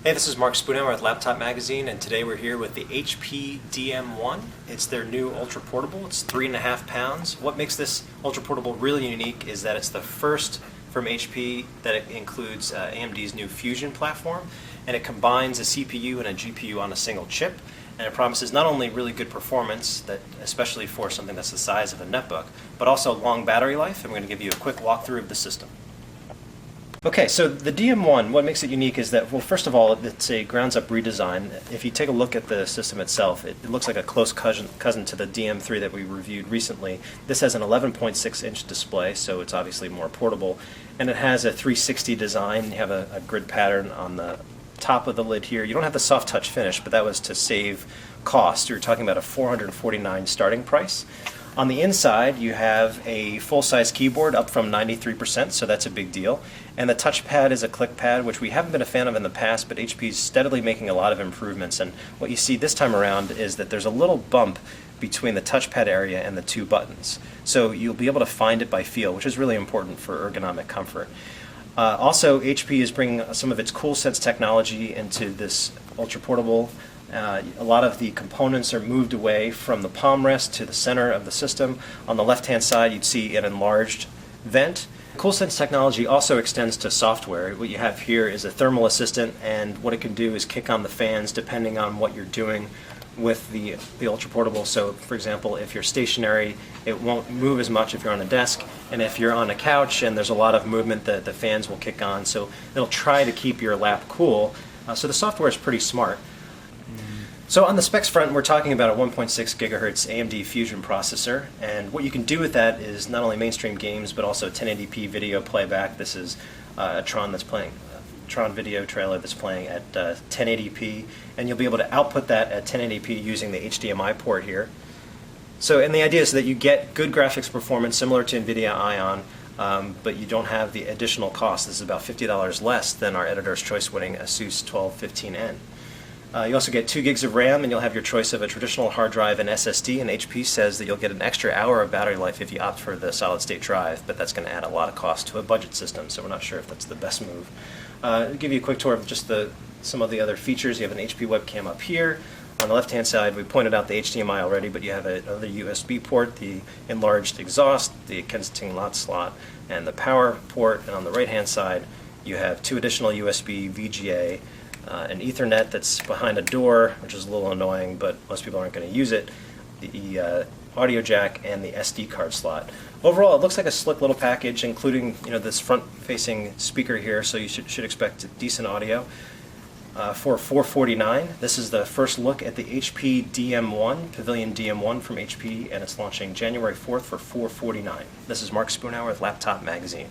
Hey, this is Mark Spoonhammer with Laptop Magazine, and today we're here with the HP dm1. It's their new ultra portable. It's 3.5 pounds. What makes this ultra portable really unique is that it's the first from HP that it includes AMD's new Fusion platform, and it combines a CPU and a GPU on a single chip, and it promises not only really good performance, that especially for something that's the size of a netbook, but also long battery life, and we're going to give you a quick walkthrough of the system. Okay, so the dm1, what makes it unique is that, well, first of all, it's a grounds-up redesign. If you take a look at the system itself, it looks like a close cousin to the dm3 that we reviewed recently. This has an 11.6-inch display, so it's obviously more portable, and it has a 360 design. You have a grid pattern on the top of the lid here. You don't have the soft touch finish, but that was to save cost. You're talking about a $449 starting price. On the inside, you have a full-size keyboard up from 93%, so that's a big deal. And the touchpad is a click pad, which we haven't been a fan of in the past, but HP's steadily making a lot of improvements. And what you see this time around is that there's a little bump between the touchpad area and the two buttons. So you'll be able to find it by feel, which is really important for ergonomic comfort. Also, HP is bringing some of its CoolSense technology into this ultra portable. A lot of the components are moved away from the palm rest to the center of the system. On the left-hand side, you'd see an enlarged vent. CoolSense technology also extends to software. What you have here is a thermal assistant, and what it can do is kick on the fans depending on what you're doing with the ultra portable. So, for example, if you're stationary, it won't move as much if you're on a desk, and if you're on a couch and there's a lot of movement, the fans will kick on. So it'll try to keep your lap cool. So the software is pretty smart. So on the specs front, we're talking about a 1.6 gigahertz AMD Fusion processor, and what you can do with that is not only mainstream games, but also 1080p video playback. This is a Tron video trailer that's playing at 1080p, and you'll be able to output that at 1080p using the HDMI port here. So, and the idea is that you get good graphics performance similar to NVIDIA Ion, but you don't have the additional cost. This is about $50 less than our Editor's Choice winning Asus 1215N. You also get 2 gigs of RAM, and you'll have your choice of a traditional hard drive and SSD, and HP says that you'll get an extra hour of battery life if you opt for the solid-state drive, but that's going to add a lot of cost to a budget system, so we're not sure if that's the best move. I'll give you a quick tour of just some of the other features. You have an HP webcam up here. On the left-hand side, we pointed out the HDMI already, but you have another USB port, the enlarged exhaust, the Kensington lot slot, and the power port, and on the right-hand side, you have 2 additional USB VGA, an Ethernet that's behind a door, which is a little annoying, but most people aren't going to use it, the audio jack, and the SD card slot. Overall, it looks like a slick little package, including this front-facing speaker here, so you should expect decent audio. For $449, this is the first look at the HP dm1, Pavilion dm1 from HP, and it's launching January 4th for $449. This is Mark Spoonhammer with Laptop Magazine.